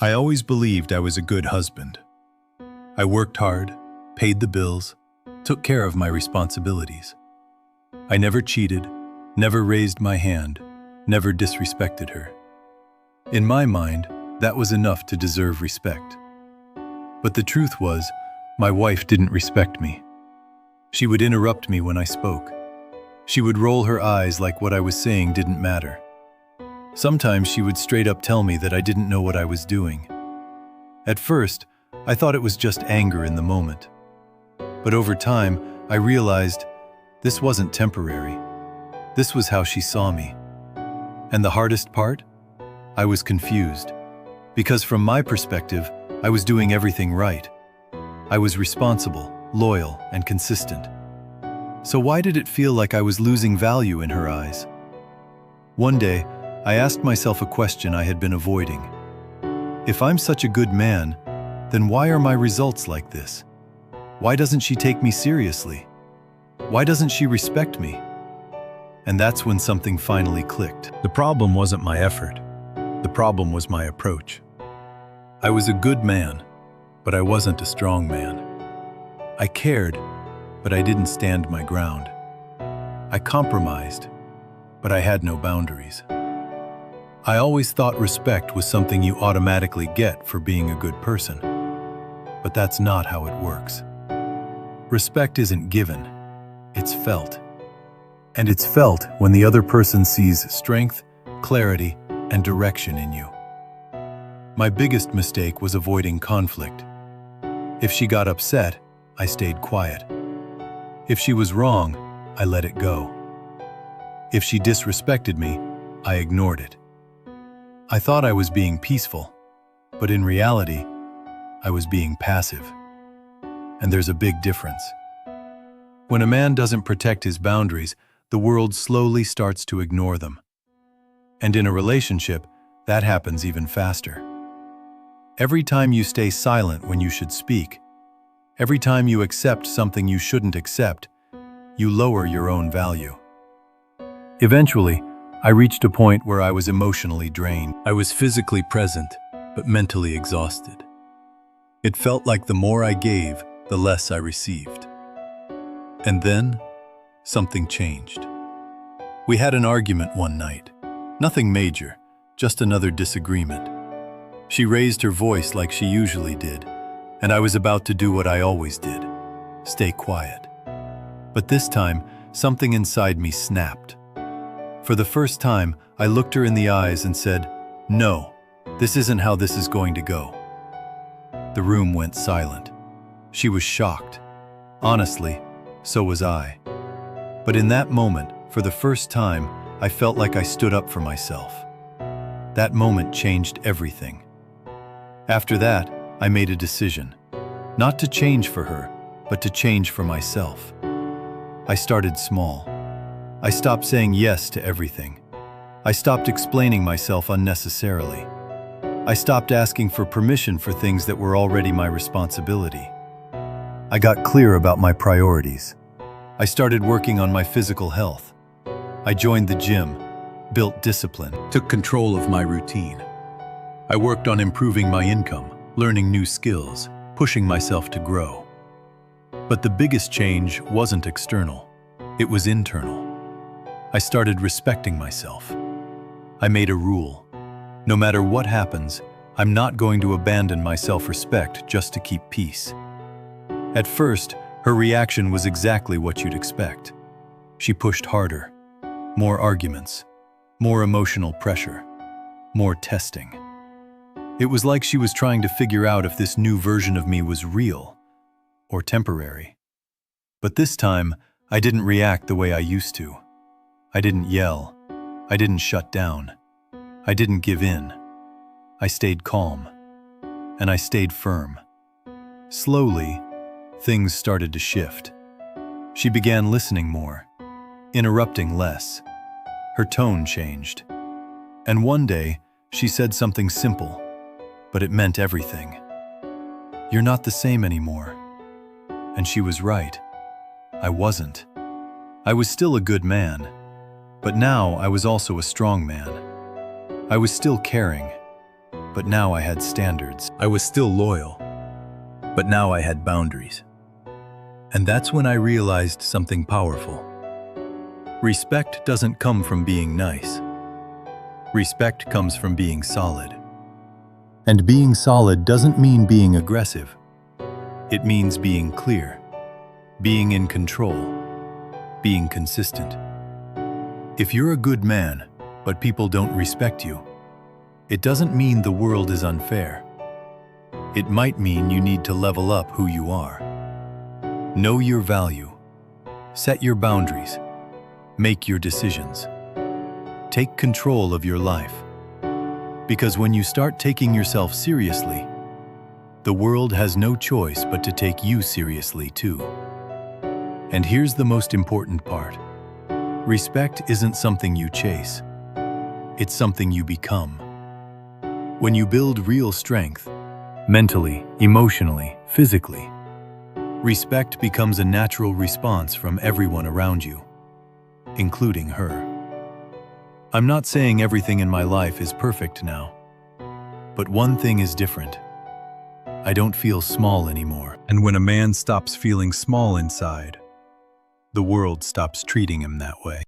I always believed I was a good husband. I worked hard, paid the bills, took care of my responsibilities. I never cheated, never raised my hand, never disrespected her. In my mind, that was enough to deserve respect. But the truth was, my wife didn't respect me. She would interrupt me when I spoke. She would roll her eyes like what I was saying didn't matter. Sometimes she would straight up tell me that I didn't know what I was doing. At first, I thought it was just anger in the moment. But over time, I realized this wasn't temporary. This was how she saw me. And the hardest part? I was confused. Because from my perspective, I was doing everything right. I was responsible, loyal, and consistent. So why did it feel like I was losing value in her eyes? One day, I asked myself a question I had been avoiding. If I'm such a good man, then why are my results like this? Why doesn't she take me seriously? Why doesn't she respect me? And that's when something finally clicked. The problem wasn't my effort. The problem was my approach. I was a good man, but I wasn't a strong man. I cared, but I didn't stand my ground. I compromised, but I had no boundaries. I always thought respect was something you automatically get for being a good person. But that's not how it works. Respect isn't given, it's felt. And it's felt when the other person sees strength, clarity, and direction in you. My biggest mistake was avoiding conflict. If she got upset, I stayed quiet. If she was wrong, I let it go. If she disrespected me, I ignored it. I thought I was being peaceful, but in reality, I was being passive. And there's a big difference. When a man doesn't protect his boundaries, the world slowly starts to ignore them. And in a relationship, that happens even faster. Every time you stay silent when you should speak, every time you accept something you shouldn't accept, you lower your own value. Eventually, I reached a point where I was emotionally drained. I was physically present, but mentally exhausted. It felt like the more I gave, the less I received. And then, something changed. We had an argument one night. Nothing major, just another disagreement. She raised her voice like she usually did, and I was about to do what I always did, stay quiet. But this time, something inside me snapped. For the first time, I looked her in the eyes and said, "No, this isn't how this is going to go." The room went silent. She was shocked. Honestly, so was I. But in that moment, for the first time, I felt like I stood up for myself. That moment changed everything. After that, I made a decision. Not to change for her, but to change for myself. I started small. I stopped saying yes to everything. I stopped explaining myself unnecessarily. I stopped asking for permission for things that were already my responsibility. I got clear about my priorities. I started working on my physical health. I joined the gym, built discipline, took control of my routine. I worked on improving my income, learning new skills, pushing myself to grow. But the biggest change wasn't external. It was internal. I started respecting myself. I made a rule. No matter what happens, I'm not going to abandon my self-respect just to keep peace. At first, her reaction was exactly what you'd expect. She pushed harder. More arguments. More emotional pressure. More testing. It was like she was trying to figure out if this new version of me was real or temporary. But this time, I didn't react the way I used to. I didn't yell. I didn't shut down. I didn't give in. I stayed calm. And I stayed firm. Slowly, things started to shift. She began listening more, interrupting less. Her tone changed. And one day, she said something simple, but it meant everything. "You're not the same anymore." And she was right. I wasn't. I was still a good man, but now I was also a strong man. I was still caring, but now I had standards. I was still loyal, but now I had boundaries. And that's when I realized something powerful. Respect doesn't come from being nice. Respect comes from being solid. And being solid doesn't mean being aggressive. It means being clear, being in control, being consistent. If you're a good man, but people don't respect you, it doesn't mean the world is unfair. It might mean you need to level up who you are. Know your value. Set your boundaries. Make your decisions. Take control of your life. Because when you start taking yourself seriously, the world has no choice but to take you seriously too. And here's the most important part. Respect isn't something you chase. It's something you become. When you build real strength, mentally, emotionally, physically, respect becomes a natural response from everyone around you, including her. I'm not saying everything in my life is perfect now, but one thing is different. I don't feel small anymore. And when a man stops feeling small inside, the world stops treating him that way.